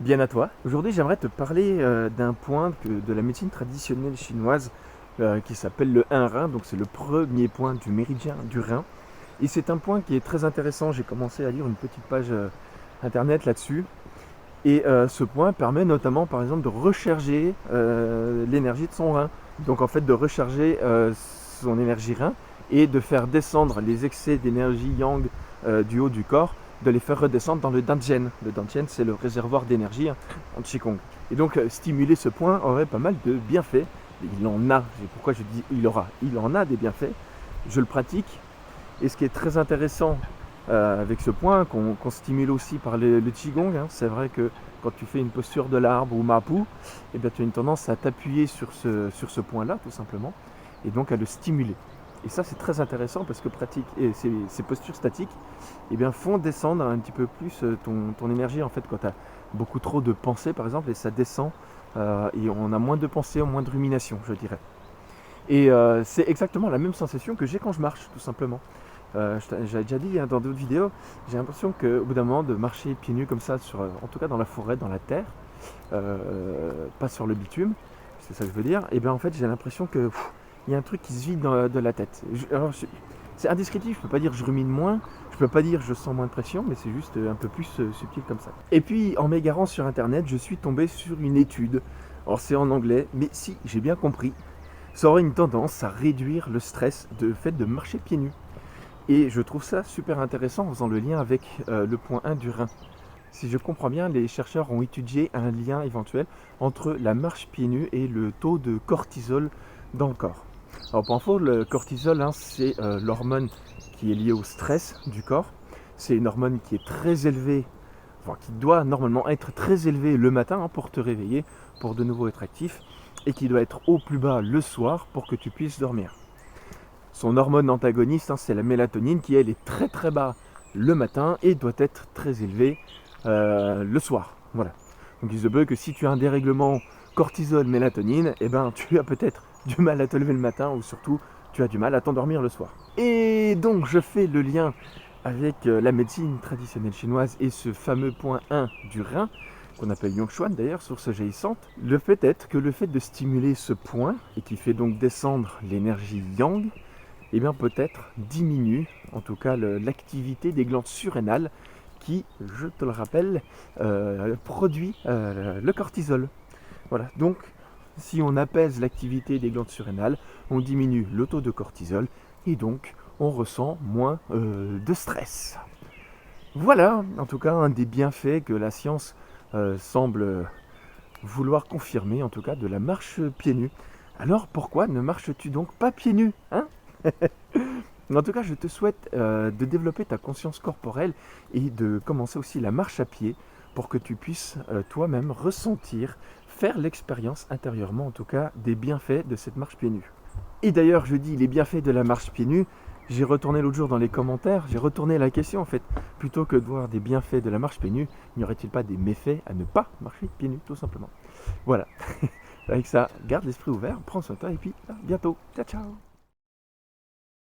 Bien à toi. Aujourd'hui, j'aimerais te parler d'un point de la médecine traditionnelle chinoise qui s'appelle le 1 rein. Donc, c'est le premier point du méridien du rein. Et c'est un point qui est très intéressant. J'ai commencé à lire une petite page internet là-dessus. Et ce point permet notamment, par exemple, de recharger l'énergie de son rein. Donc, en fait, de recharger son énergie rein et de faire descendre les excès d'énergie yang du haut du corps, de les faire redescendre dans le dantian. Le dantian, c'est le réservoir d'énergie en Qigong. Et donc, stimuler ce point aurait pas mal de bienfaits. Il en a, c'est pourquoi je dis il en a des bienfaits. Je le pratique. Et ce qui est très intéressant avec ce point, qu'on stimule aussi par le Qigong, c'est vrai que quand tu fais une posture de l'arbre ou Mapu, eh bien, tu as une tendance à t'appuyer sur ce point-là, tout simplement, et donc à le stimuler. Et ça, c'est très intéressant parce que ces postures statiques eh bien, font descendre un petit peu plus ton énergie en fait, quand tu as beaucoup trop de pensées, par exemple, et ça descend, et on a moins de pensées, moins de rumination, je dirais. Et c'est exactement la même sensation que j'ai quand je marche, tout simplement. J'avais déjà dit dans d'autres vidéos, j'ai l'impression qu'au bout d'un moment de marcher pieds nus comme ça, en tout cas dans la forêt, dans la terre, pas sur le bitume, c'est ça que je veux dire, et bien en fait j'ai l'impression que il y a un truc qui se vide de la tête. C'est indescriptible, je peux pas dire je rumine moins, je peux pas dire je sens moins de pression, mais c'est juste un peu plus subtil comme ça. Et puis en m'égarant sur internet, je suis tombé sur une étude. Alors c'est en anglais, mais si j'ai bien compris, ça aurait une tendance à réduire le stress de fait de marcher pieds nus. Et je trouve ça super intéressant en faisant le lien avec le point 1 du rein. Si je comprends bien, les chercheurs ont étudié un lien éventuel entre la marche pieds nus et le taux de cortisol dans le corps. Alors pour info, le cortisol, c'est l'hormone qui est liée au stress du corps. C'est une hormone qui est très élevée, enfin qui doit normalement être très élevée le matin pour te réveiller, pour de nouveau être actif, et qui doit être au plus bas le soir pour que tu puisses dormir. Son hormone antagoniste, c'est la mélatonine, qui elle est très très bas le matin et doit être très élevée le soir. Voilà. Donc il se peut que si tu as un dérèglement cortisol-mélatonine, eh ben, tu as peut-être du mal à te lever le matin ou surtout tu as du mal à t'endormir le soir. Et donc je fais le lien avec la médecine traditionnelle chinoise et ce fameux point 1 du rein, qu'on appelle Yongchuan d'ailleurs, source jaillissante. Le fait est que le fait de stimuler ce point, et qui fait donc descendre l'énergie yang, eh bien peut-être diminue en tout cas l'activité des glandes surrénales qui, je te le rappelle, produit le cortisol. Voilà, donc si on apaise l'activité des glandes surrénales, on diminue le taux de cortisol et donc on ressent moins de stress. Voilà, en tout cas, un des bienfaits que la science semble vouloir confirmer, en tout cas, de la marche pieds nus. Alors pourquoi ne marches-tu donc pas pieds nus, hein? En tout cas, je te souhaite de développer ta conscience corporelle et de commencer aussi la marche à pied pour que tu puisses toi-même ressentir, faire l'expérience intérieurement, en tout cas, des bienfaits de cette marche pieds nus. Et d'ailleurs, je dis les bienfaits de la marche pieds nus, j'ai retourné l'autre jour dans les commentaires, j'ai retourné la question en fait. Plutôt que de voir des bienfaits de la marche pieds nus, n'y aurait-il pas des méfaits à ne pas marcher pieds nus, tout simplement. Voilà. Avec ça, garde l'esprit ouvert, prends soin de toi et puis à bientôt. Ciao, ciao.